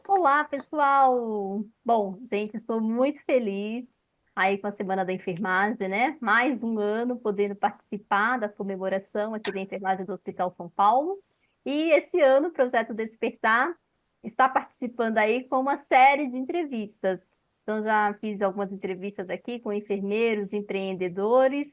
Olá, pessoal! Bom, gente, estou muito feliz aí com a Semana da Enfermagem, né? Mais um ano podendo participar da comemoração aqui da enfermagem do Hospital São Paulo. E esse ano o Projeto Despertar está participando aí com uma série de entrevistas. Então, já fiz algumas entrevistas aqui com enfermeiros, empreendedores.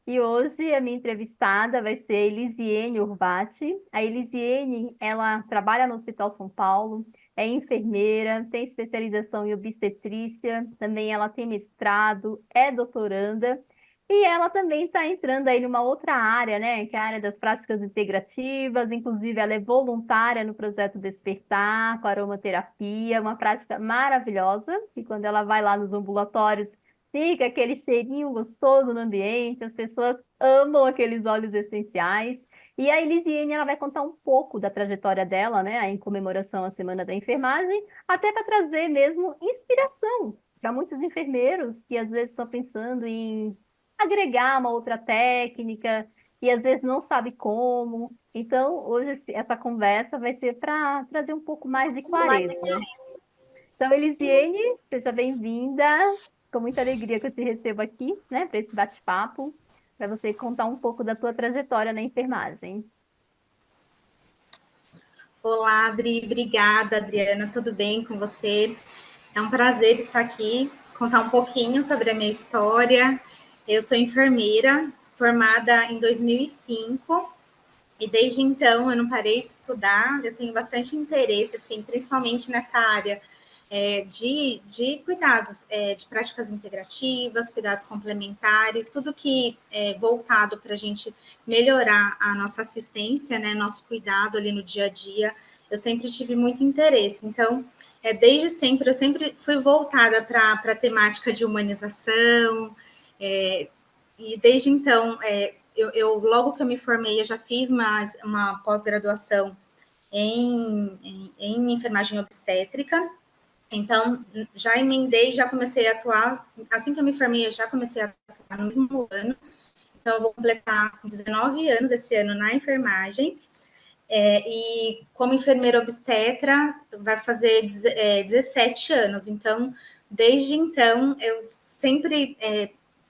E hoje a minha entrevistada vai ser a Elisiene Urbati. A Elisiene, ela trabalha no Hospital São Paulo, é enfermeira, tem especialização em obstetrícia, também ela tem mestrado, é doutoranda, e ela também está entrando aí numa outra área, né, que é a área das práticas integrativas, inclusive ela é voluntária no projeto Despertar, com aromaterapia, uma prática maravilhosa, e quando ela vai lá nos ambulatórios, fica aquele cheirinho gostoso no ambiente, as pessoas amam aqueles óleos essenciais, e a Elisiane, ela vai contar um pouco da trajetória dela, né, em comemoração à Semana da Enfermagem, até para trazer mesmo inspiração para muitos enfermeiros que às vezes estão pensando em agregar uma outra técnica e às vezes não sabe como. Então, hoje essa conversa vai ser para trazer um pouco mais de clareza. Então, Elisiane, seja bem-vinda. Com muita alegria que eu te recebo aqui, né, para esse bate-papo, para você contar um pouco da tua trajetória na enfermagem. Olá, Adri, obrigada, Adriana, tudo bem com você? É um prazer estar aqui, contar um pouquinho sobre a minha história. Eu sou enfermeira, formada em 2005, e desde então eu não parei de estudar. Eu tenho bastante interesse, assim, principalmente nessa área de cuidados, de práticas integrativas, cuidados complementares, tudo que é voltado para a gente melhorar a nossa assistência, né, nosso cuidado ali no dia a dia. Eu sempre tive muito interesse. Então, desde sempre, eu sempre fui voltada para a temática de humanização, e desde então, logo que eu me formei, eu já fiz uma pós-graduação em enfermagem obstétrica. Então, já emendei, já comecei a atuar. Assim que eu me formei, eu já comecei a atuar no mesmo ano. Então, eu vou completar 19 anos esse ano na enfermagem. E como enfermeira obstetra, vai fazer 17 anos. Então, desde então, eu sempre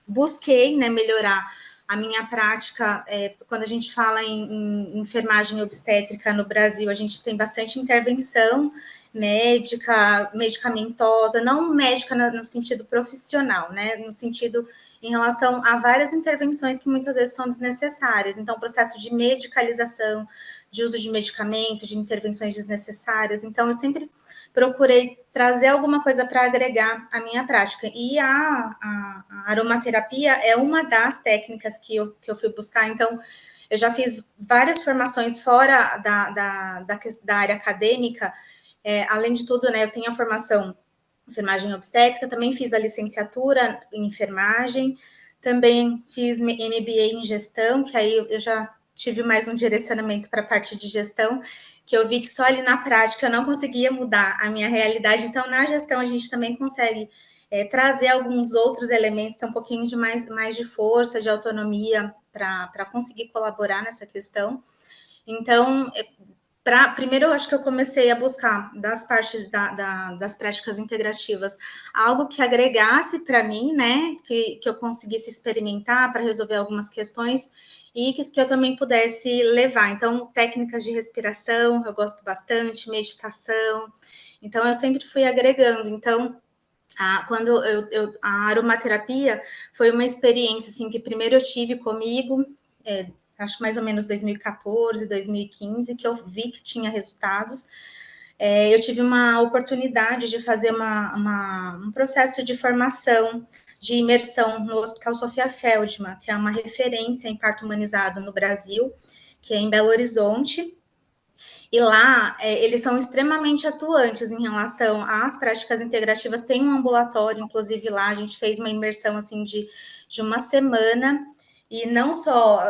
busquei, né, melhorar a minha prática. Quando a gente fala em enfermagem obstétrica no Brasil, a gente tem bastante intervenção médica, medicamentosa, não médica no sentido profissional, né, no sentido em relação a várias intervenções que muitas vezes são desnecessárias. Então, o processo de medicalização, de uso de medicamentos, de intervenções desnecessárias. Então, eu sempre procurei trazer alguma coisa para agregar à minha prática. E a aromaterapia é uma das técnicas que eu fui buscar. Então, eu já fiz várias formações fora da área acadêmica. Além de tudo, né, eu tenho a formação em enfermagem obstétrica, também fiz a licenciatura em enfermagem, também fiz MBA em gestão, que aí eu já tive mais um direcionamento para a parte de gestão, que eu vi que só ali na prática eu não conseguia mudar a minha realidade. Então, na gestão, a gente também consegue trazer alguns outros elementos, ter um pouquinho de mais de força, de autonomia para conseguir colaborar nessa questão. Então, primeiro, eu acho que eu comecei a buscar das partes das práticas integrativas algo que agregasse para mim, né? Que eu conseguisse experimentar para resolver algumas questões e que eu também pudesse levar. Então, técnicas de respiração, eu gosto bastante, meditação. Então, eu sempre fui agregando. Então, quando a aromaterapia foi uma experiência assim que primeiro eu tive comigo, acho que mais ou menos 2014, 2015, que eu vi que tinha resultados. Eu tive uma oportunidade de fazer um processo de formação, de imersão no Hospital Sofia Feldman, que é uma referência em parto humanizado no Brasil, que é em Belo Horizonte. E lá, eles são extremamente atuantes em relação às práticas integrativas. Tem um ambulatório, inclusive lá, a gente fez uma imersão assim de uma semana. E não só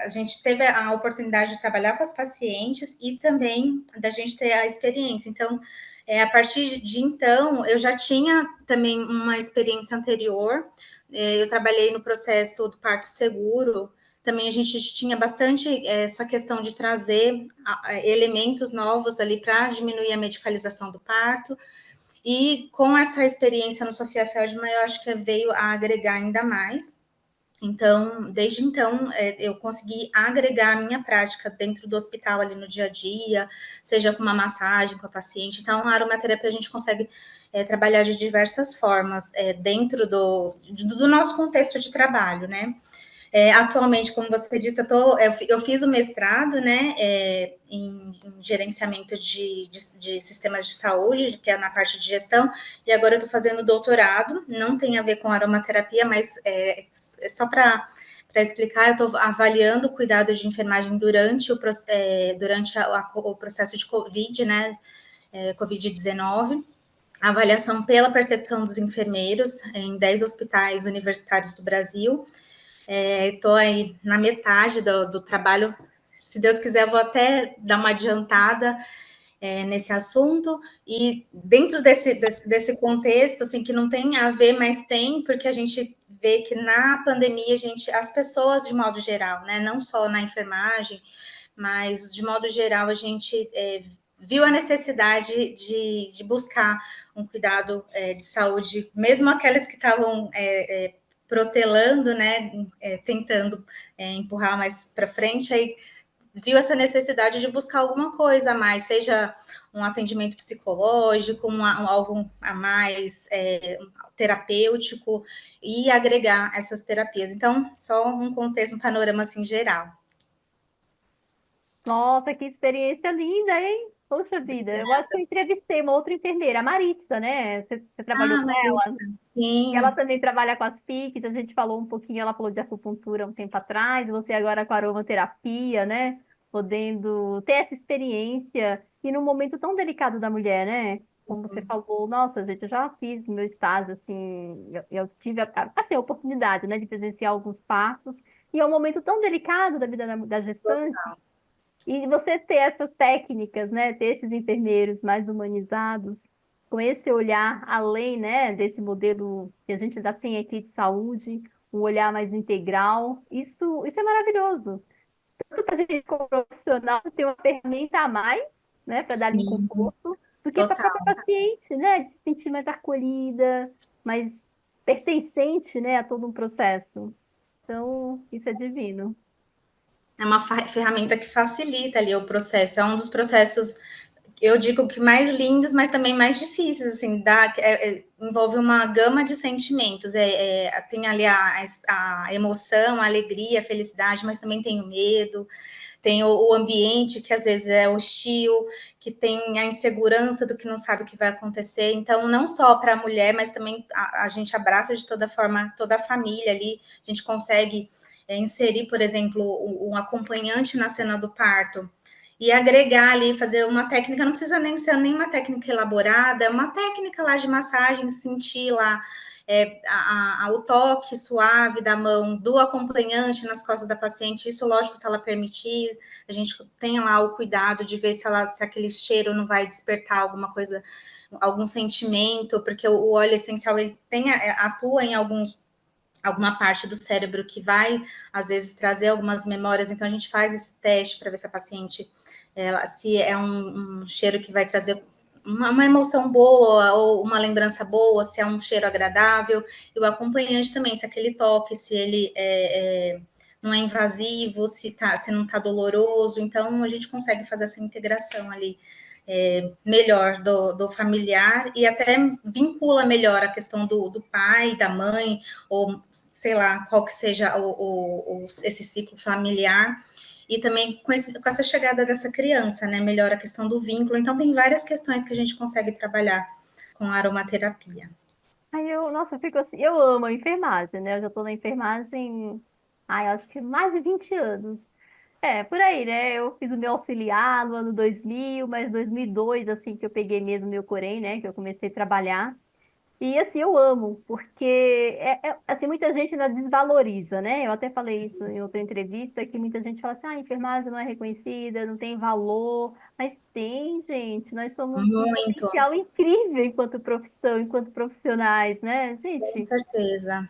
a gente teve a oportunidade de trabalhar com as pacientes e também da gente ter a experiência. Então, a partir de então, eu já tinha também uma experiência anterior. Eu trabalhei no processo do parto seguro, também a gente tinha bastante essa questão de trazer elementos novos ali para diminuir a medicalização do parto. E com essa experiência no Sofia Feldman, eu acho que veio a agregar ainda mais. Então, desde então, eu consegui agregar a minha prática dentro do hospital ali no dia a dia, seja com uma massagem com a paciente. Então, a aromaterapia a gente consegue trabalhar de diversas formas dentro do nosso contexto de trabalho, né? Atualmente, como você disse, eu fiz o mestrado, né, em gerenciamento de sistemas de saúde, que é na parte de gestão, e agora eu estou fazendo doutorado, não tem a ver com aromaterapia, mas só para explicar, eu estou avaliando o cuidado de enfermagem durante o processo de Covid, né, Covid-19, a avaliação pela percepção dos enfermeiros em 10 hospitais universitários do Brasil. Estou aí na metade do trabalho. Se Deus quiser, eu vou até dar uma adiantada nesse assunto. E dentro desse contexto, assim, que não tem a ver, mas tem, porque a gente vê que na pandemia, as pessoas, de modo geral, né, não só na enfermagem, mas de modo geral, a gente viu a necessidade de buscar um cuidado de saúde, mesmo aquelas que estavam protelando, né, tentando empurrar mais para frente, aí viu essa necessidade de buscar alguma coisa a mais, seja um atendimento psicológico, algo a mais terapêutico, e agregar essas terapias. Então, só um contexto, um panorama assim geral. Nossa, que experiência linda, hein? Poxa vida, eu acho que eu entrevistei uma outra enfermeira, a Maritza, né? Você trabalhou Ah, com ela? Maritza, Ela sim, também trabalha com as PICs, a gente falou um pouquinho, ela falou de acupuntura um tempo atrás, você agora com aromaterapia, né? Podendo ter essa experiência e num momento tão delicado da mulher, né? Como você falou, nossa, gente, eu já fiz meu estágio, assim, eu tive assim, a oportunidade, né, de presenciar alguns partos, e é um momento tão delicado da vida da gestante, e você ter essas técnicas, né, ter esses enfermeiros mais humanizados, com esse olhar além, né, desse modelo que a gente já tem aqui de saúde, um olhar mais integral, isso é maravilhoso. Tanto para a gente como profissional ter uma ferramenta a mais, né, para dar ali um sim, conforto, do que para a própria total. paciente, né, de se sentir mais acolhida, mais pertencente, né, a todo um processo. Então, isso é divino. É uma ferramenta que facilita ali o processo. É um dos processos, eu digo que mais lindos, mas também mais difíceis, assim, envolve uma gama de sentimentos. Tem ali a emoção, a alegria, a felicidade, mas também tem o medo, tem o ambiente que às vezes é hostil, que tem a insegurança do que não sabe o que vai acontecer. Então, não só para a mulher, mas também a gente abraça de toda forma toda a família ali. A gente consegue inserir, por exemplo, um acompanhante na cena do parto e agregar ali, fazer uma técnica, não precisa nem ser nenhuma técnica elaborada, é uma técnica lá de massagem, sentir lá o toque suave da mão do acompanhante nas costas da paciente, isso lógico, se ela permitir, a gente tem lá o cuidado de ver se aquele cheiro não vai despertar alguma coisa, algum sentimento, porque o óleo essencial ele atua em alguma parte do cérebro que vai, às vezes, trazer algumas memórias. Então, a gente faz esse teste para ver se a paciente, se é um cheiro que vai trazer uma emoção boa ou uma lembrança boa, se é um cheiro agradável. E o acompanhante também, se aquele toque, se ele não é invasivo, se não está doloroso. Então, a gente consegue fazer essa integração ali melhor do familiar e até vincula melhor a questão do pai, da mãe, ou sei lá, qual que seja esse ciclo familiar. E também com essa chegada dessa criança, né? Melhora a questão do vínculo. Então, tem várias questões que a gente consegue trabalhar com a aromaterapia. Aí eu, nossa, eu fico assim, eu amo a enfermagem, né? Eu já tô na enfermagem, ai, acho que mais de 20 anos. É, por aí, né? Eu fiz o meu auxiliar no ano 2000, mas 2002, assim, que eu peguei mesmo meu Corém, né? Que eu comecei a trabalhar. E assim, eu amo, porque assim, muita gente ainda desvaloriza, né? Eu até falei isso em outra entrevista, que muita gente fala assim, ah, a enfermagem não é reconhecida, não tem valor, mas tem, gente, nós somos um Muito, potencial incrível enquanto profissão, enquanto profissionais, né, com gente? certeza.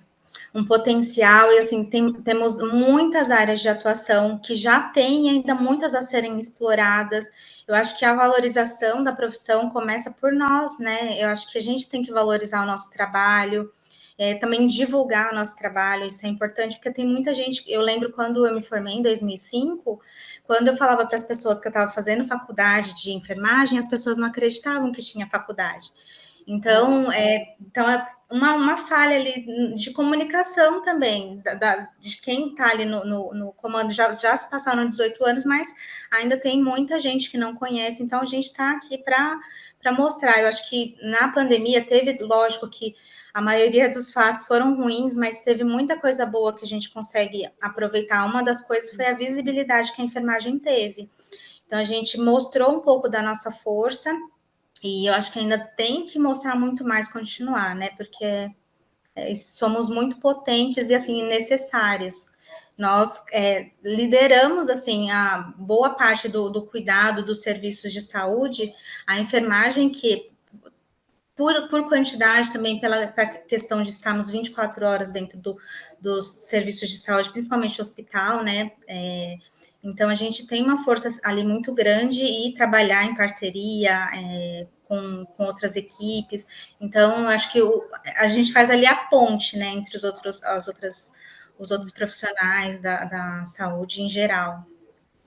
um potencial, e assim, temos muitas áreas de atuação que já tem ainda muitas a serem exploradas. Eu acho que a valorização da profissão começa por nós, né? Eu acho que a gente tem que valorizar o nosso trabalho, também divulgar o nosso trabalho, isso é importante, porque tem muita gente. Eu lembro quando eu me formei em 2005, quando eu falava para as pessoas que eu estava fazendo faculdade de enfermagem, as pessoas não acreditavam que tinha faculdade. Então, é uma falha ali de comunicação também, de quem está ali no comando. Já se passaram 18 anos, mas ainda tem muita gente que não conhece, então a gente está aqui para mostrar. Eu acho que na pandemia teve, lógico que a maioria dos fatos foram ruins, mas teve muita coisa boa que a gente consegue aproveitar. Uma das coisas foi a visibilidade que a enfermagem teve. Então, a gente mostrou um pouco da nossa força, e eu acho que ainda tem que mostrar muito mais, continuar, né? Porque somos muito potentes e, assim, necessários. Nós lideramos, assim, a boa parte do cuidado dos serviços de saúde, a enfermagem que, por quantidade também, pela questão de estarmos 24 horas dentro dos serviços de saúde, principalmente hospital, né? Então, a gente tem uma força ali muito grande e trabalhar em parceria com outras equipes. Então, acho que a gente faz ali a ponte, né, entre os outros profissionais da saúde em geral.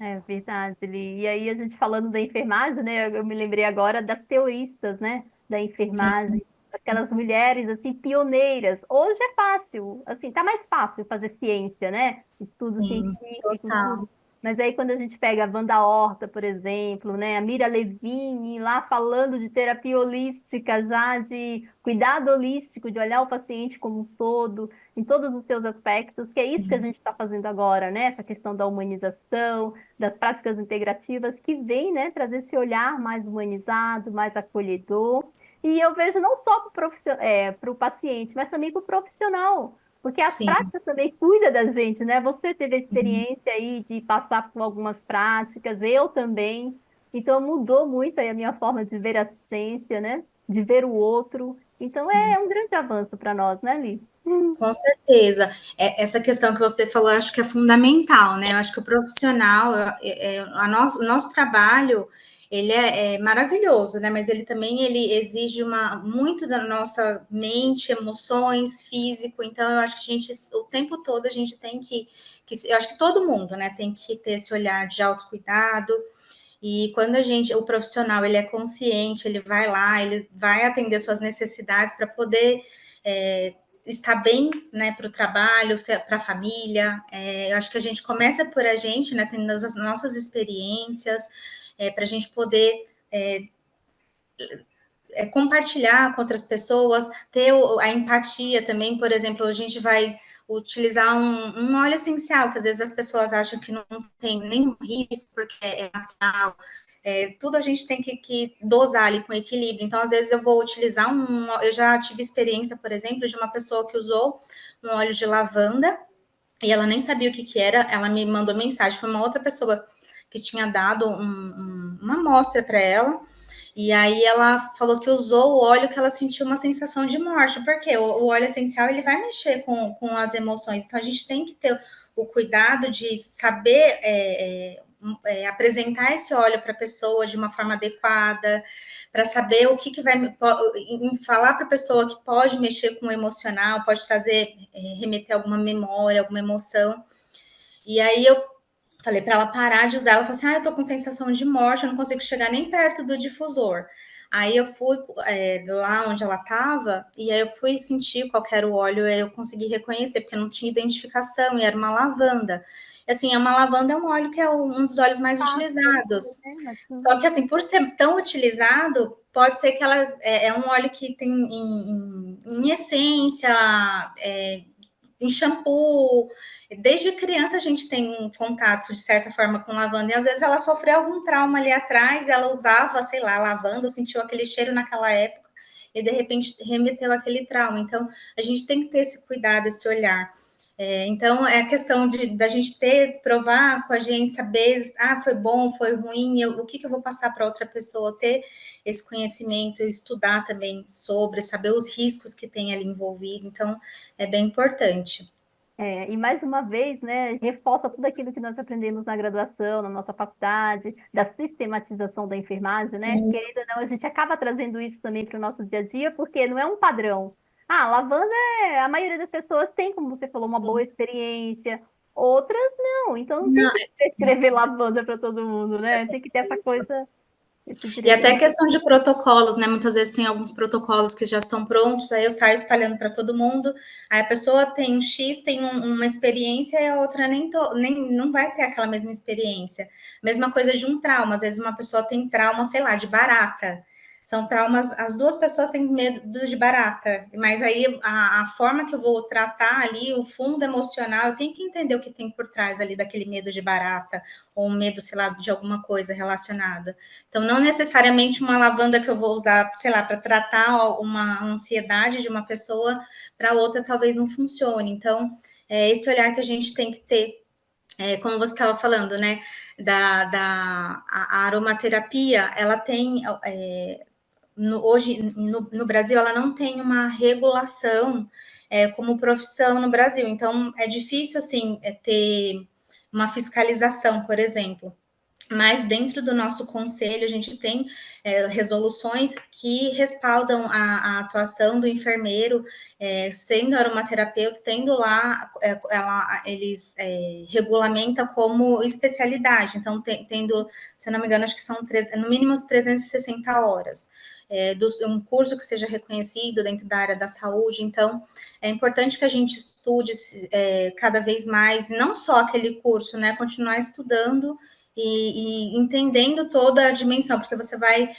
É verdade, Li. E aí, a gente falando da enfermagem, né? Eu me lembrei agora das teoristas, né? Da Sim, enfermagem, aquelas mulheres, assim, pioneiras. Hoje é fácil, assim, tá mais fácil fazer ciência, né? Estudos sim, científicos, tudo. total. Mas aí, quando a gente pega a Wanda Horta, por exemplo, né? A Mira Levine, lá falando de terapia holística, já de cuidado holístico, de olhar o paciente como um todo, em todos os seus aspectos, que é isso que a gente está fazendo agora, né? Essa questão da humanização, das práticas integrativas que vem, né, trazer esse olhar mais humanizado, mais acolhedor. E eu vejo não só para o paciente, mas também para o profissional, porque as Sim. práticas também cuidam da gente, né? Você teve a experiência aí de passar por algumas práticas, eu também. Então mudou muito aí a minha forma de ver a ciência, né? De ver o outro. Então Sim. é um grande avanço para nós, né, Li? Com certeza. Essa questão que você falou, eu acho que é fundamental, né? Eu acho que o profissional, o nosso trabalho, ele é maravilhoso, né? Mas ele também ele exige muito da nossa mente, emoções, físico. Então, eu acho que a gente, o tempo todo, a gente tem eu acho que todo mundo, né, tem que ter esse olhar de autocuidado. E quando o profissional, ele é consciente, ele vai lá, ele vai atender suas necessidades para poder estar bem, né, para o trabalho, para a família. Eu acho que a gente começa por a gente, né, tendo as nossas experiências, para a gente poder compartilhar com outras pessoas, ter a empatia também. Por exemplo, a gente vai utilizar um óleo essencial, que às vezes as pessoas acham que não tem nenhum risco, porque é natural. Tudo a gente tem que dosar ali com equilíbrio. Então, às vezes, eu vou utilizar eu já tive experiência, por exemplo, de uma pessoa que usou um óleo de lavanda e ela nem sabia o que era. Ela me mandou mensagem, foi uma outra pessoa que tinha dado uma amostra para ela. E aí ela falou que usou o óleo, que ela sentiu uma sensação de morte, porque o óleo essencial ele vai mexer com as emoções. Então a gente tem que ter o cuidado de saber apresentar esse óleo para a pessoa de uma forma adequada, para saber o que vai falar para a pessoa que pode mexer com o emocional, pode trazer, remeter alguma memória, alguma emoção. E aí eu falei para ela parar de usar. Ela falou assim: eu tô com sensação de morte, eu não consigo chegar nem perto do difusor. Aí eu fui lá onde ela estava, e aí eu fui sentir qual era o óleo, e eu consegui reconhecer, porque não tinha identificação, e era uma lavanda. E, assim, uma lavanda é um óleo que é um dos óleos mais utilizados. Só que, assim, por ser tão utilizado, pode ser que ela um óleo que tem em essência, em shampoo. Desde criança a gente tem um contato, de certa forma, com lavanda. E às vezes ela sofreu algum trauma ali atrás, ela usava, sei lá, lavanda, sentiu aquele cheiro naquela época, e de repente remeteu aquele trauma. Então, a gente tem que ter esse cuidado, esse olhar. Então, é a questão da gente provar com a gente, saber, foi bom, foi ruim, o que, que eu vou passar para outra pessoa, ter esse conhecimento, estudar também sobre, saber os riscos que tem ali envolvido. Então, é bem importante. E mais uma vez, né, reforça tudo aquilo que nós aprendemos na graduação, na nossa faculdade, da sistematização da enfermagem, né? Sim, Querendo ou não, a gente acaba trazendo isso também para o nosso dia a dia, porque não é um padrão. Ah, lavanda a maioria das pessoas tem, como você falou, uma boa sim. experiência, outras não. Então não tem Não, que prescrever lavanda para todo mundo, né? Tem que ter essa isso. coisa, esse E até direcionamento. questão de protocolos, né? Muitas vezes tem alguns protocolos que já estão prontos, aí eu saio espalhando para todo mundo. Aí a pessoa tem um X, tem uma experiência e a outra nem não vai ter aquela mesma experiência. Mesma coisa de um trauma. Às vezes uma pessoa tem trauma, sei lá, de barata. São traumas, as duas pessoas têm medo de barata, mas aí a forma que eu vou tratar ali, o fundo emocional, eu tenho que entender o que tem por trás ali daquele medo de barata, ou um medo, sei lá, de alguma coisa relacionada. Então, não necessariamente uma lavanda que eu vou usar, sei lá, para tratar uma ansiedade de uma pessoa, para outra talvez não funcione. Então, é esse olhar que a gente tem que ter, como você estava falando, né, a aromaterapia, ela tem, hoje no Brasil, ela não tem uma regulação como profissão no Brasil. Então, é difícil, assim, ter uma fiscalização, por exemplo. Mas dentro do nosso conselho, a gente tem resoluções que respaldam a atuação do enfermeiro, sendo aromaterapeuta, tendo lá, eles regulamentam como especialidade. Então, tendo, se eu não me engano, acho que são no mínimo 360 horas. Um curso que seja reconhecido dentro da área da saúde. Então, é importante que a gente estude cada vez mais, não só aquele curso, né? Continuar estudando e entendendo toda a dimensão, porque você vai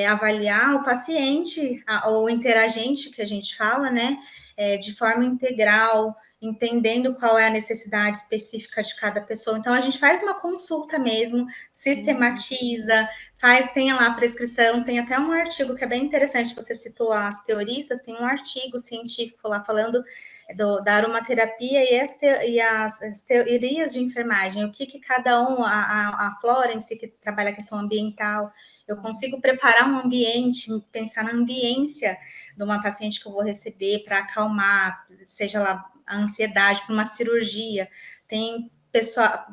avaliar o paciente, ou interagente, que a gente fala, né, de forma integral, entendendo qual é a necessidade específica de cada pessoa. Então, a gente faz uma consulta mesmo, Uhum. sistematiza, tem lá a prescrição, tem até um artigo que é bem interessante, você citou as teoristas, tem um artigo científico lá falando da aromaterapia e as teorias de enfermagem, o que cada um, a Florence, que trabalha a questão ambiental, eu consigo preparar um ambiente, pensar na ambiência de uma paciente que eu vou receber para acalmar, seja lá a ansiedade, para uma cirurgia. Tem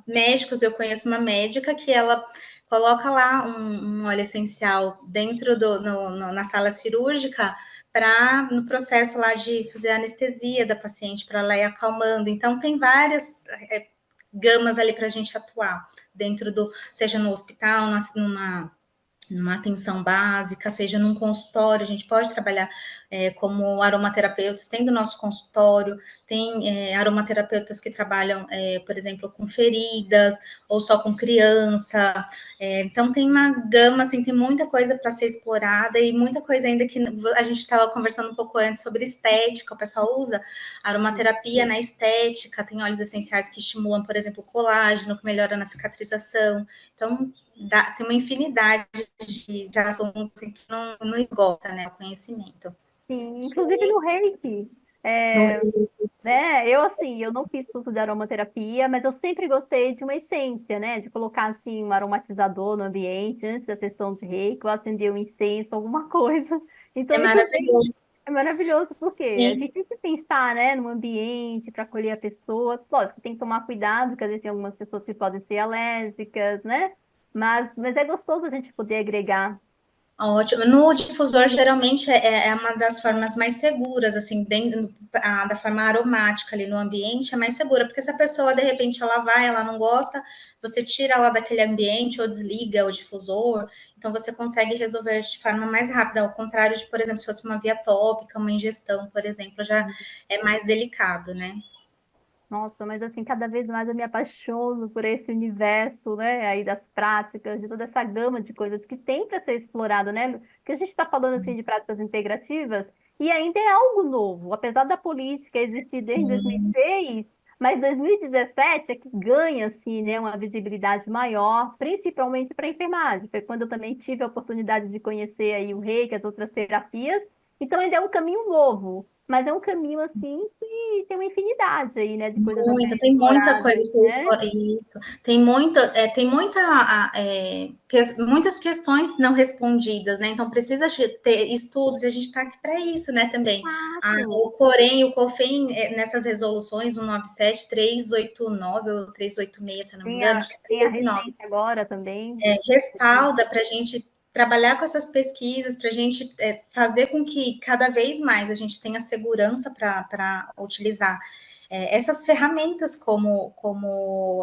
médicos, eu conheço uma médica que ela coloca lá um óleo essencial dentro na sala cirúrgica para no processo lá de fazer a anestesia da paciente, para ela ir acalmando. Então, tem várias gamas ali para a gente atuar dentro seja no hospital, numa atenção básica, seja num consultório, a gente pode trabalhar como aromaterapeutas, tem do nosso consultório, tem aromaterapeutas que trabalham, por exemplo, com feridas, ou só com criança, então tem uma gama, assim, tem muita coisa para ser explorada, e muita coisa ainda que a gente estava conversando um pouco antes sobre estética, o pessoal usa aromaterapia na estética, tem óleos essenciais que estimulam, por exemplo, o colágeno, que melhora na cicatrização, então tem uma infinidade de assuntos assim, que não esgota, né, o conhecimento. Sim, inclusive no Reiki. No, É, né? Eu, assim, eu não fiz curso de aromaterapia, mas eu sempre gostei de uma essência, né? De colocar, assim, um aromatizador no ambiente, antes da sessão de reiki, ou acender um incenso, alguma coisa. é Então, isso maravilhoso. é maravilhoso, porque a Sim, gente tem que pensar, né, no ambiente para acolher a pessoa. Lógico, tem que tomar cuidado, porque às vezes tem algumas pessoas que podem ser alérgicas, né? Mas é gostoso a gente poder agregar. ótimo. No difusor, geralmente, é uma das formas mais seguras, assim, da forma aromática ali no ambiente, é mais segura, porque se a pessoa, de repente, ela não gosta, você tira ela daquele ambiente, ou desliga o difusor, então você consegue resolver de forma mais rápida, ao contrário de, por exemplo, se fosse uma via tópica, uma ingestão, por exemplo, já é mais delicado, né? Nossa, mas assim, cada vez mais eu me apaixono por esse universo, né, aí das práticas, de toda essa gama de coisas que tem para ser explorado, né? Porque a gente está falando assim de práticas integrativas e ainda é algo novo, apesar da política existir desde 2006, mas 2017 é que ganha assim, né, uma visibilidade maior, principalmente para a enfermagem. Foi quando eu também tive a oportunidade de conhecer aí o Reiki, as outras terapias. Então ainda é um caminho novo, mas é um caminho assim que tem uma infinidade aí, né, de coisas a Muito, serem tem muita coisa a exploradas, ser né? explorada. Isso. Tem muita, muitas questões não respondidas, né? Então precisa ter estudos e a gente está aqui para isso, né? Também. Exato. O Corém e o COFEM, nessas resoluções 197, 389 ou 386, se eu não me engano, acho que é Tem a 389, recente agora também. respalda para a gente trabalhar com essas pesquisas, para a gente fazer com que cada vez mais a gente tenha segurança para utilizar essas ferramentas como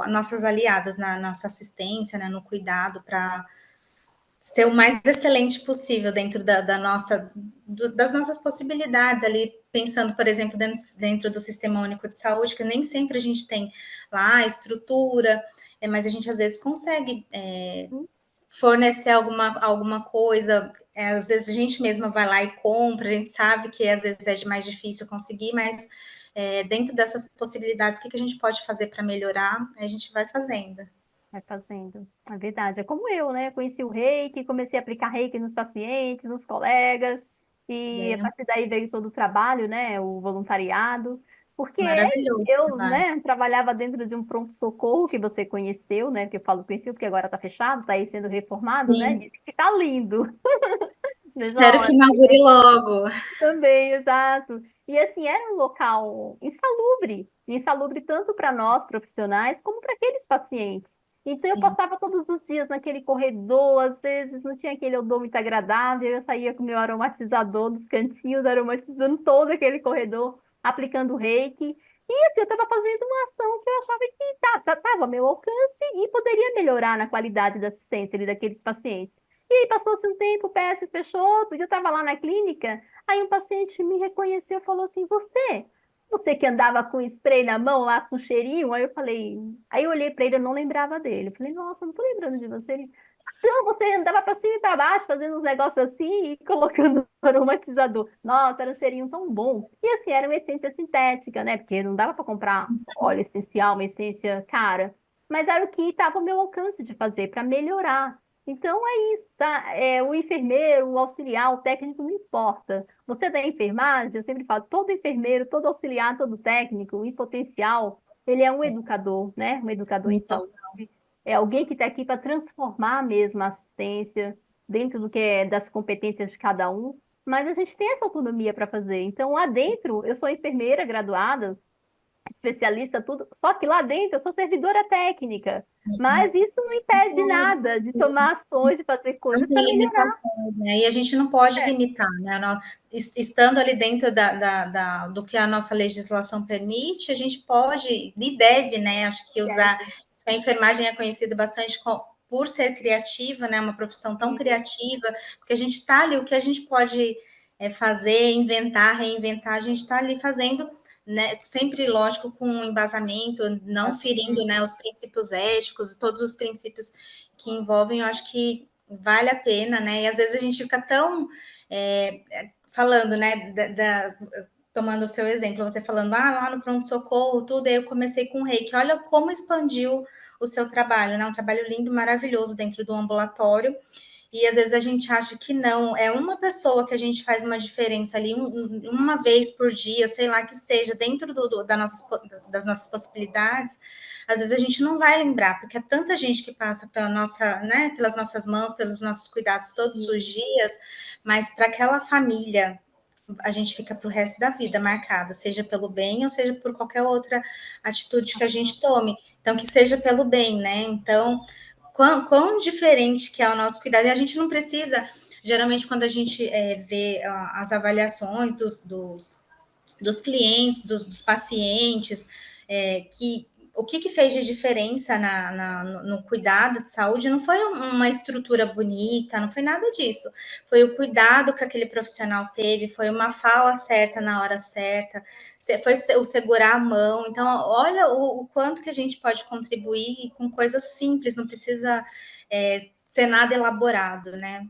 nossas aliadas na nossa assistência, né, no cuidado, para ser o mais excelente possível dentro das nossas possibilidades ali, pensando, por exemplo, dentro do Sistema Único de Saúde, que nem sempre a gente tem lá a estrutura, mas a gente às vezes consegue fornecer alguma coisa, às vezes a gente mesma vai lá e compra, a gente sabe que às vezes é mais difícil conseguir, mas dentro dessas possibilidades, o que a gente pode fazer para melhorar, a gente vai fazendo. Vai fazendo. É verdade. É como eu, né? Conheci o reiki, comecei a aplicar reiki nos pacientes, nos colegas, E e aí a é partir daí veio todo o trabalho, né? O voluntariado. Porque maravilhoso o eu, trabalho. né, trabalhava dentro de um pronto-socorro que você conheceu, né? Que eu falo conhecido porque agora está fechado, está aí sendo reformado, né? Sim, Diz que tá lindo. Veja a espero que hora. inaugure logo. Também, exato. E assim, era um local insalubre tanto para nós profissionais como para aqueles pacientes. Então eu Sim, passava todos os dias naquele corredor, às vezes não tinha aquele odor muito agradável, eu saía com o meu aromatizador dos cantinhos, aromatizando todo aquele corredor, aplicando reiki. E assim, eu estava fazendo uma ação que eu achava que estava ao meu alcance e poderia melhorar na qualidade da assistência ali daqueles pacientes. E aí passou-se um tempo, o PS fechou, outro dia eu estava lá na clínica. Aí um paciente me reconheceu e falou assim: você que andava com spray na mão lá com cheirinho? Aí eu olhei para ele, eu não lembrava dele. Eu falei: nossa, não tô lembrando de você. Ele, não, você andava para cima e para baixo fazendo uns negócios assim e colocando aromatizador. Nossa, era um cheirinho tão bom. E assim, era uma essência sintética, né? Porque não dava para comprar óleo essencial, uma essência cara. Mas era o que estava ao meu alcance de fazer para melhorar. Então é isso, tá? O enfermeiro, o auxiliar, o técnico, não importa. Você da enfermagem, eu sempre falo, todo enfermeiro, todo auxiliar, todo técnico, em potencial, ele é um educador, né? Um educador em muito. saúde. É alguém que está aqui para transformar mesmo a assistência dentro do que é das competências de cada um. Mas a gente tem essa autonomia para fazer. Então, lá dentro, eu sou enfermeira graduada, especialista, tudo. Só que lá dentro eu sou servidora técnica. Mas isso não impede nada de tomar ações, de fazer Não coisas para tem melhorar. limitações, né? E a gente não pode É, limitar, né? Estando ali dentro do que a nossa legislação permite, a gente pode e deve, né? Acho que usar. deve. A enfermagem é conhecida bastante por ser criativa, né? Uma profissão tão E, criativa, porque a gente está ali, o que a gente pode fazer, inventar, reinventar, a gente está ali fazendo, né? Sempre, lógico, com um embasamento, não ferindo, né, os princípios éticos, todos os princípios que envolvem, eu acho que vale a pena, né? E às vezes a gente fica tão falando, né? Tomando o seu exemplo, você falando, lá no pronto-socorro, tudo, aí eu comecei com o reiki. Olha como expandiu o seu trabalho, né? Um trabalho lindo, maravilhoso dentro do ambulatório. E às vezes a gente acha que não, é uma pessoa que a gente faz uma diferença ali, uma vez por dia, sei lá que seja, dentro das nossas possibilidades. Às vezes a gente não vai lembrar, porque é tanta gente que passa pela nossa, né, pelas nossas mãos, pelos nossos cuidados todos os e, dias, mas para aquela família a gente fica para o resto da vida marcada, seja pelo bem ou seja por qualquer outra atitude que a gente tome. Então, que seja pelo bem, né? Então, quão diferente que é o nosso cuidado. E a gente não precisa, geralmente, quando a gente vê as avaliações dos clientes, dos pacientes, que o que fez de diferença no cuidado de saúde não foi uma estrutura bonita, não foi nada disso. Foi o cuidado que aquele profissional teve, foi uma fala certa na hora certa, foi o segurar a mão. Então, olha o quanto que a gente pode contribuir com coisas simples, não precisa ser nada elaborado, né?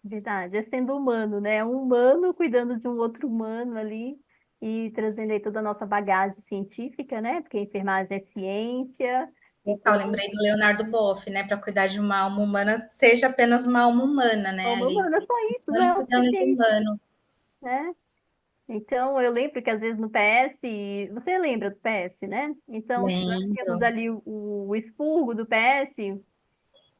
verdade, é sendo humano, né? Um humano cuidando de um outro humano ali e trazendo aí toda a nossa bagagem científica, né? Porque a enfermagem é ciência, Eu então, lembrei do Leonardo Boff, né? Para cuidar de uma alma humana, seja apenas uma alma humana, né? uma Ali, humana é só isso, não é o cuidando de suficiente. humano. né? Então, eu lembro que às vezes no PS, você lembra do PS, né? Então, nós tínhamos Lembro. ali o expurgo do PS,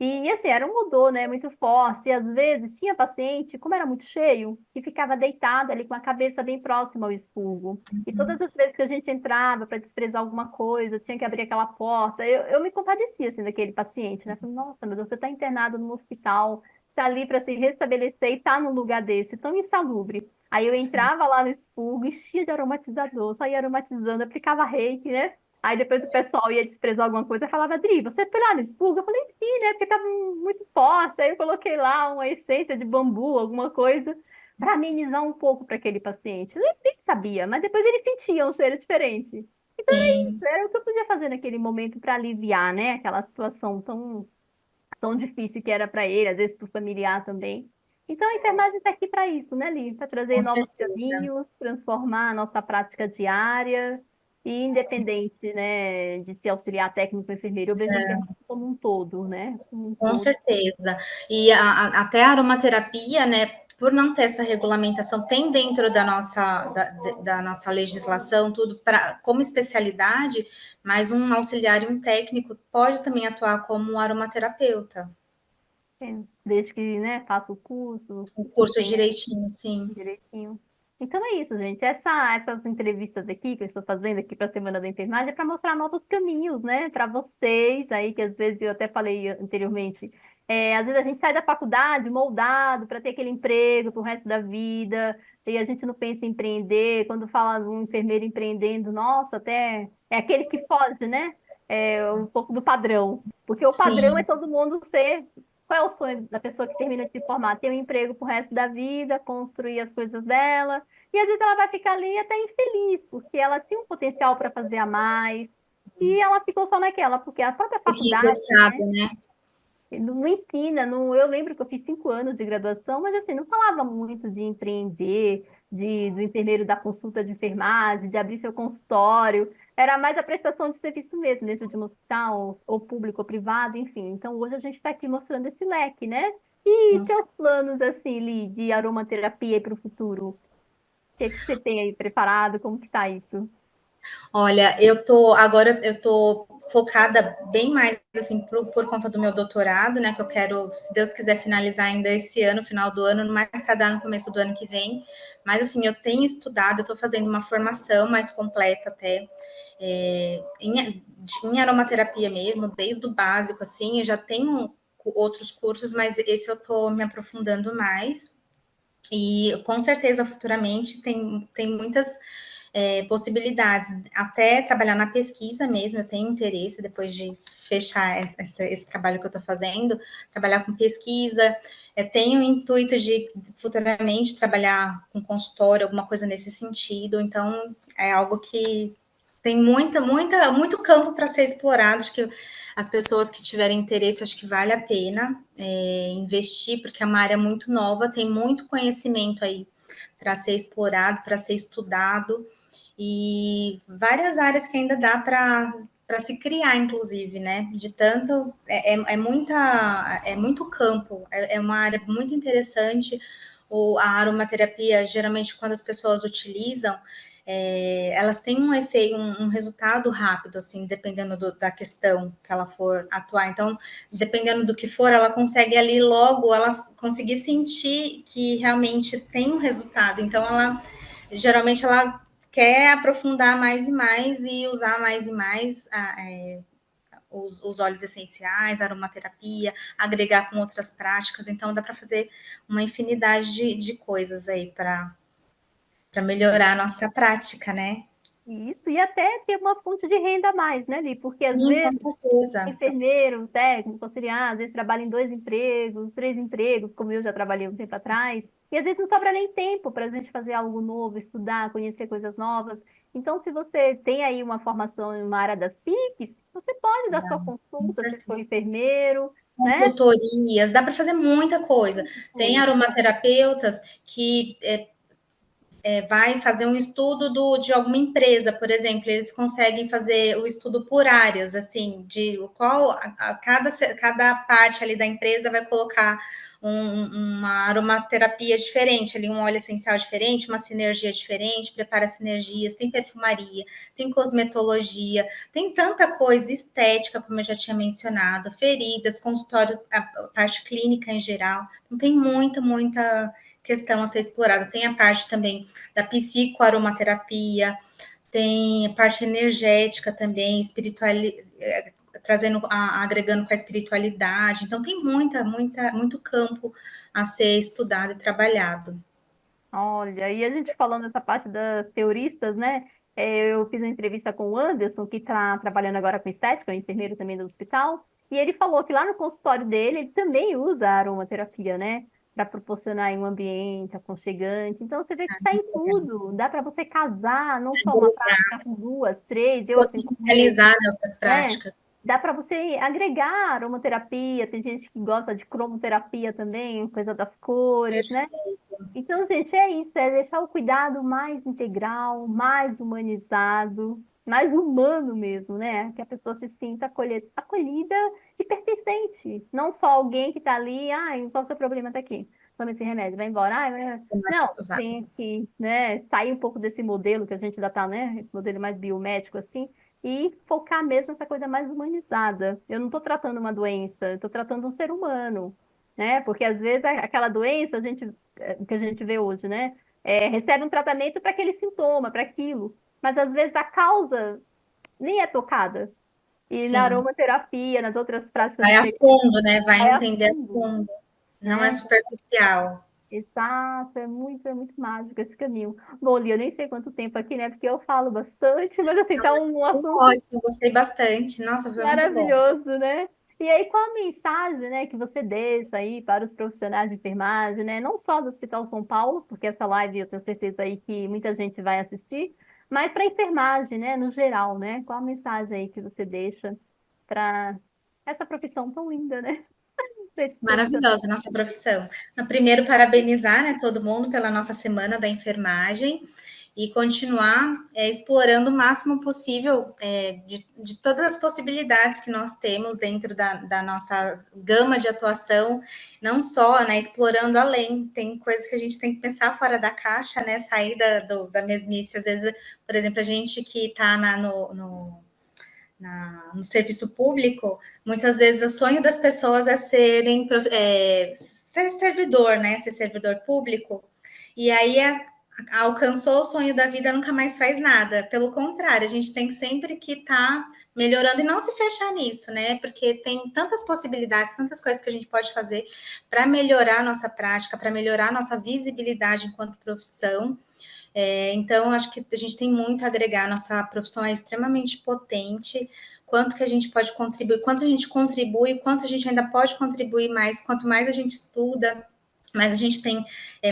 e assim, era um odor, né, muito forte, e às vezes tinha paciente, como era muito cheio, que ficava deitado ali com a cabeça bem próxima ao expurgo. E todas as vezes que a gente entrava para desprezar alguma coisa, tinha que abrir aquela porta, eu me compadecia, assim, daquele paciente, né? Falei, nossa, meu Deus, você está internado no hospital, está ali para se restabelecer e está num lugar desse, tão insalubre. Aí eu Sim, entrava lá no expurgo, enchia de aromatizador, saía aromatizando, aplicava reiki, né? Aí depois o pessoal ia desprezar alguma coisa e falava, Adri, você foi lá no expurgo? Eu falei, sim, né? Porque estava muito forte. Aí eu coloquei lá uma essência de bambu, alguma coisa, para amenizar um pouco para aquele paciente. Eu nem sabia, mas depois ele sentia um cheiro diferente. Então é sim, isso, era o que eu podia fazer naquele momento para aliviar, né? Aquela situação tão difícil que era para ele, às vezes para o familiar também. Então a enfermagem está aqui para isso, né, Li? Para trazer com novos certeza. caminhos, transformar a nossa prática diária e independente, né, de se auxiliar técnico ou enfermeiro, eu vejo a enfermagem como um todo, né? Como um Com todo. certeza. E até a aromaterapia, né, por não ter essa regulamentação, tem dentro da nossa legislação tudo como especialidade, mas um auxiliar e um técnico pode também atuar como um aromaterapeuta. É, desde que, né, faça o curso, Um curso estude direitinho, sim. direitinho. Então é isso, gente. Essas entrevistas aqui que eu estou fazendo aqui para a Semana da Enfermagem é para mostrar novos caminhos, né? Para vocês aí, que às vezes eu até falei anteriormente, às vezes a gente sai da faculdade moldado para ter aquele emprego pro resto da vida, e a gente não pensa em empreender. Quando fala um enfermeiro empreendendo, nossa, até é aquele que foge, né? É um pouco do padrão. Porque o padrão é Sim, todo mundo ser. Qual é o sonho da pessoa que termina de se formar? Ter um emprego pro resto da vida, construir as coisas dela. E às vezes ela vai ficar ali até infeliz, porque ela tem um potencial para fazer a mais. E ela ficou só naquela, porque a própria fiquei faculdade, engessado, né? não ensina, não, eu lembro que eu fiz 5 anos de graduação, mas assim, não falava muito de empreender, do enfermeiro dar consulta de enfermagem, de abrir seu consultório. Era mais a prestação de serviço mesmo, dentro de um hospital, ou público ou privado, enfim. Então hoje a gente está aqui mostrando esse leque, né? E seus planos, assim, Li, de aromaterapia para o futuro? O que que você tem aí preparado? Como que tá isso? Olha, eu tô focada bem mais assim por conta do meu doutorado, né? Que eu quero, se Deus quiser, finalizar ainda esse ano, final do ano, no mais tardar no começo do ano que vem. Mas assim, eu tenho estudado, eu estou fazendo uma formação mais completa até em aromaterapia mesmo, desde o básico, assim, eu já tenho outros cursos, mas esse eu estou me aprofundando mais. E com certeza futuramente tem muitas possibilidades, até trabalhar na pesquisa mesmo, eu tenho interesse, depois de fechar esse trabalho que eu estou fazendo, trabalhar com pesquisa, tenho o intuito de futuramente trabalhar com consultório, alguma coisa nesse sentido, então é algo que tem muito campo para ser explorado, acho que as pessoas que tiverem interesse, acho que vale a pena investir, porque é uma área muito nova, tem muito conhecimento aí para ser explorado, para ser estudado, e várias áreas que ainda dá para se criar, inclusive, né? De tanto é muito campo, é uma área muito interessante. A aromaterapia, geralmente, quando as pessoas utilizam, elas têm um efeito, um resultado rápido, assim, dependendo da questão que ela for atuar. Então, dependendo do que for, ela consegue ali logo, ela conseguir sentir que realmente tem um resultado. Então, ela geralmente ela quer aprofundar mais e mais e usar mais e mais os óleos essenciais, a aromaterapia, agregar com outras práticas. Então, dá para fazer uma infinidade de coisas aí para melhorar a nossa prática, né? Isso, e até ter uma fonte de renda a mais, né, Li? Porque às Sim, com vezes certeza. enfermeiro, técnico, auxiliar, às vezes trabalha em 2 empregos, 3 empregos, como eu já trabalhei um tempo atrás, e às vezes não sobra nem tempo para a gente fazer algo novo, estudar, conhecer coisas novas. Então, se você tem aí uma formação em uma área das PICs, você pode dar sua Com consulta se for certeza. enfermeiro, né? Consultorias, dá para fazer muita coisa. Tem Coisa. aromaterapeutas que vai fazer um estudo de alguma empresa, por exemplo, eles conseguem fazer o estudo por áreas, assim, de qual cada parte ali da empresa vai colocar uma aromaterapia diferente, ali um óleo essencial diferente, uma sinergia diferente, prepara sinergias, tem perfumaria, tem cosmetologia, tem tanta coisa estética, como eu já tinha mencionado, feridas, consultório, a parte clínica em geral. Então, tem muita questão a ser explorada. Tem a parte também da psicoaromaterapia, tem a parte energética também, trazendo, agregando com a espiritualidade. Então, tem muito campo a ser estudado e trabalhado. Olha, e a gente falando essa parte das teoristas, né? Eu fiz uma entrevista com o Anderson, que está trabalhando agora com estética, é um enfermeiro também do hospital, e ele falou que lá no consultório dele, ele também usa a aromaterapia, né? Para proporcionar aí um ambiente aconchegante. Então, você vê que está em tudo. Dá para você casar, não só uma prática com duas, três, eu assim como Potencializar, né, outras né? práticas. Dá para você agregar aromaterapia, tem gente que gosta de cromoterapia também, coisa das cores, né? Então, gente, é isso, é deixar o cuidado mais integral, mais humanizado, mais humano mesmo, né? Que a pessoa se sinta acolhida e pertencente. Não só alguém que está ali, qual é o seu problema? Tá aqui. Toma esse remédio, vai embora. Não, tem que, né, sair um pouco desse modelo que a gente já está, né? Esse modelo mais biomédico, assim, e focar mesmo nessa coisa mais humanizada. Eu não estou tratando uma doença, eu estou tratando um ser humano, né? Porque às vezes aquela doença, que a gente vê hoje, né? Recebe um tratamento para aquele sintoma, para aquilo. Mas às vezes a causa nem é tocada. E na Sim. aromaterapia, nas outras práticas Vai a integrativas, fundo, né? Vai vai a entender a fundo, fundo. Não é né? superficial. Exato, é muito mágico esse caminho. Bom, Lia, eu nem sei quanto tempo aqui, né? Porque eu falo bastante, mas assim, tá um assunto Ótimo, gostei bastante. Nossa, foi muito bom. maravilhoso, né? E aí, qual a mensagem, né, que você deixa aí para os profissionais de enfermagem, né? Não só do Hospital São Paulo, porque essa live eu tenho certeza aí que muita gente vai assistir, mas para a enfermagem, né, no geral, né? Qual a mensagem aí que você deixa para essa profissão tão linda, né? Para esses profissionais. Maravilhosa a nossa profissão. No primeiro, parabenizar, né, todo mundo pela nossa semana da enfermagem e continuar explorando o máximo possível de todas as possibilidades que nós temos dentro da nossa gama de atuação, não só, né, explorando além, tem coisas que a gente tem que pensar fora da caixa, né, sair da mesmice, às vezes, por exemplo, a gente que está no serviço público, muitas vezes o sonho das pessoas é ser servidor, né? Ser servidor público. E aí alcançou o sonho da vida, nunca mais faz nada. Pelo contrário, a gente tem sempre que estar melhorando e não se fechar nisso, né? Porque tem tantas possibilidades, tantas coisas que a gente pode fazer para melhorar a nossa prática, para melhorar a nossa visibilidade enquanto profissão. Então, acho que a gente tem muito a agregar, nossa profissão é extremamente potente, quanto que a gente pode contribuir, quanto a gente contribui, quanto a gente ainda pode contribuir mais, quanto mais a gente estuda, mais a gente tem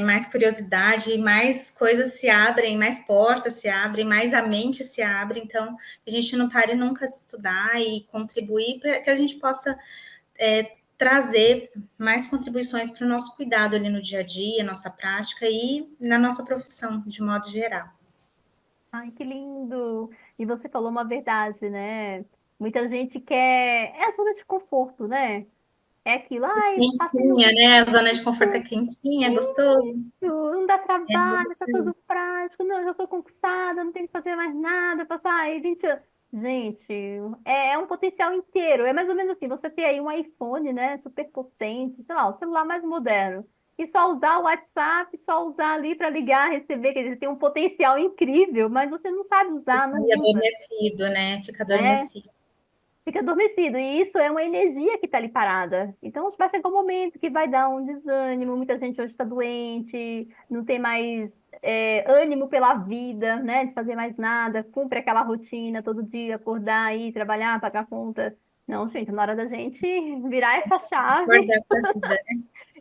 mais curiosidade, mais coisas se abrem, mais portas se abrem, mais a mente se abre, então a gente não pare nunca de estudar e contribuir para que a gente possa trazer mais contribuições para o nosso cuidado ali no dia a dia, nossa prática e na nossa profissão, de modo geral. Ai, que lindo! E você falou uma verdade, né? Muita gente quer. É a zona de conforto, né? É aquilo, passei no Quentinha, né? A zona de conforto é concurso, quentinha, é gostoso. não dá trabalho, tá tudo prático, não, eu já sou concursada, não tenho que fazer mais nada, passar aí 20 anos. Gente, é um potencial inteiro. É mais ou menos assim, você tem aí um iPhone, né? Super potente, sei lá, o celular mais moderno. E só usar o WhatsApp, só usar ali para ligar, receber, quer dizer, tem um potencial incrível, mas você não sabe usar, não E usa, adormecido, né? Fica né? adormecido. Fica adormecido. E isso é uma energia que está ali parada. Então, vai chegar um momento que vai dar um desânimo. Muita gente hoje está doente, não tem mais ânimo pela vida, né? De fazer mais nada, cumpre aquela rotina todo dia, acordar, ir trabalhar, pagar conta. Não, gente, na hora da gente virar essa chave Acordar para a vida.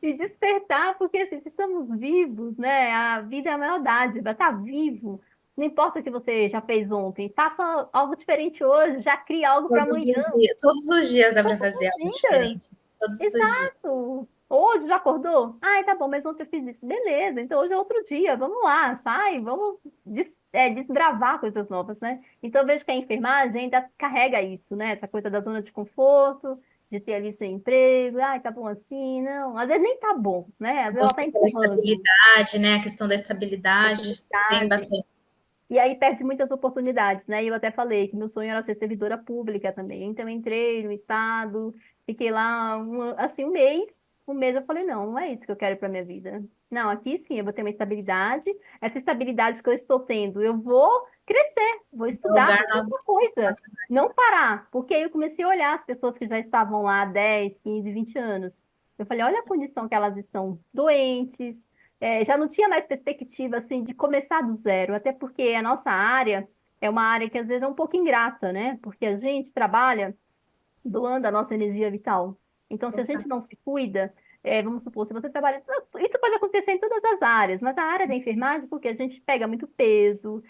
e despertar, porque assim, se estamos vivos, né? A vida é a maior dádiva, tá vivo. Não importa o que você já fez ontem, faça algo diferente hoje, já crie algo para amanhã. Todos os dias dá para Todos fazer os algo dias. diferente. Todos os dias. Exato. Hoje já acordou? Ai, tá bom, mas ontem eu fiz isso. Beleza, então hoje é outro dia. Vamos lá, sai, vamos desbravar coisas novas, né? Então eu vejo que a enfermagem ainda carrega isso, né? Essa coisa da zona de conforto. de ter ali seu emprego, ai, tá bom assim, não, às vezes nem tá bom, né? Às vezes ela tá Busca pela empurrando, estabilidade, né? A questão da estabilidade vem oportunidade, bastante. e aí perde muitas oportunidades, né? E eu até falei que meu sonho era ser servidora pública também. Então eu entrei no estado, fiquei lá assim um mês eu falei, não, não é isso que eu quero para minha vida. Não, aqui sim, eu vou ter uma estabilidade. Essa estabilidade que eu estou tendo, eu vou crescer, vou estudar, Galgar fazer outra novos coisa. Não parar, porque aí eu comecei a olhar as pessoas que já estavam lá há 10, 15, 20 anos. Eu falei, olha a condição que elas estão doentes, já não tinha mais perspectiva assim de começar do zero, até porque a nossa área é uma área que às vezes é um pouco ingrata, né? Porque a gente trabalha doando a nossa energia vital. Então, se a total. gente não se cuida, vamos supor, se você trabalha, isso pode acontecer em todas as áreas, mas a área da enfermagem, porque a gente pega muito peso,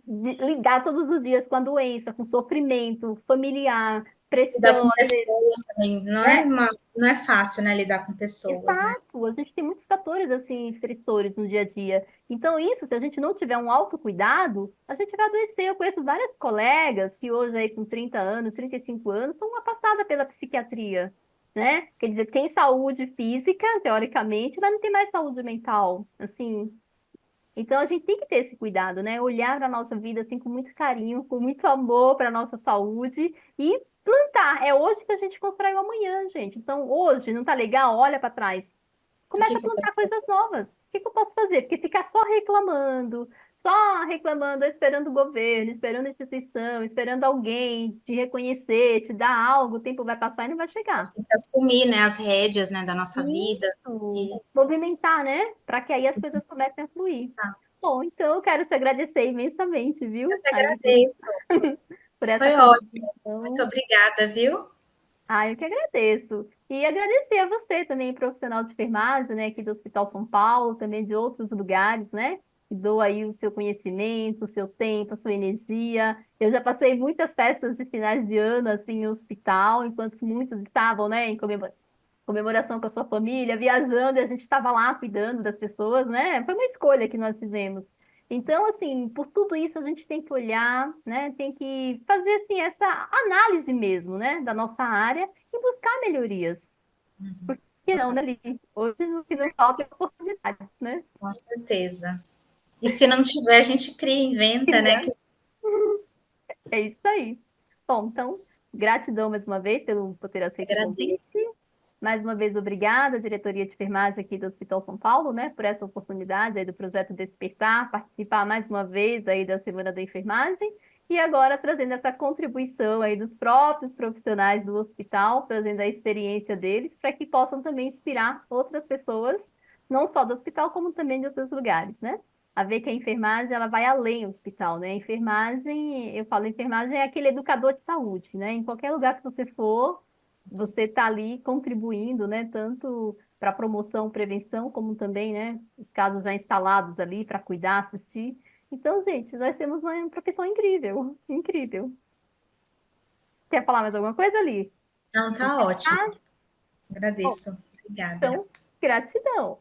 lidar todos os dias com a doença, com sofrimento familiar, Lidar com pressão, às vezes, pessoas também né? não é fácil, né? Lidar com pessoas, né? Exato, a gente tem muitos fatores assim estressores no dia a dia. Então, isso, se a gente não tiver um autocuidado, a gente vai adoecer. Eu conheço várias colegas que hoje aí com 30 anos, 35 anos, são afastadas pela psiquiatria, né? Quer dizer, tem saúde física, teoricamente, mas não tem mais saúde mental, assim. Então, a gente tem que ter esse cuidado, né? Olhar para a nossa vida assim com muito carinho, com muito amor para a nossa saúde e plantar. É hoje que a gente constrói o amanhã, gente. Então, hoje não tá legal? Olha para trás. O que Começa a que eu plantar posso coisas fazer? novas. O que que eu posso fazer? Porque ficar só reclamando, esperando o governo, esperando a instituição, esperando alguém te reconhecer, te dar algo, o tempo vai passar e não vai chegar. Tem que assumir, né, as rédeas, né, da nossa vida Isso, e movimentar, né? Para que aí as se coisas comecem a fluir. cuidar. Bom, então eu quero te agradecer imensamente, Eu viu? que Aí agradeço. por essa Foi ótimo. Muito contribuição. obrigada, viu? Eu que agradeço. E agradecer a você também, profissional de enfermagem, né, aqui do Hospital São Paulo, também de outros lugares, né? Que doa aí o seu conhecimento, o seu tempo, a sua energia. Eu já passei muitas festas de finais de ano, assim, no hospital, enquanto muitos estavam, né, em comemoração com a sua família, viajando, e a gente estava lá cuidando das pessoas, né? Foi uma escolha que nós fizemos. Então, assim, por tudo isso a gente tem que olhar, né? Tem que fazer assim essa análise mesmo, né, da nossa área e buscar melhorias. Que não, Total, né, Li? Hoje o que não falta é oportunidades, né? com certeza. E se não tiver, a gente cria, inventa, né? Cria. É isso aí. Bom, então, gratidão mais uma vez por ter aceito o convite. Agradeço. Mais uma vez, obrigada, diretoria de enfermagem aqui do Hospital São Paulo, né, por essa oportunidade aí do projeto Despertar, participar mais uma vez aí da Semana da Enfermagem e agora trazendo essa contribuição aí dos próprios profissionais do hospital, trazendo a experiência deles para que possam também inspirar outras pessoas, não só do hospital, como também de outros lugares, né? A ver que a enfermagem ela vai além do hospital, né? A enfermagem, eu falo enfermagem é aquele educador de saúde, né? Em qualquer lugar que você for, você está ali contribuindo, né, tanto para promoção, prevenção, como também, né, os casos já instalados ali para cuidar, assistir. Então, gente, nós temos uma profissão incrível, incrível. Quer falar mais alguma coisa ali? Não, tá ótimo. Ah, bom, Agradeço. Obrigada. então, gratidão.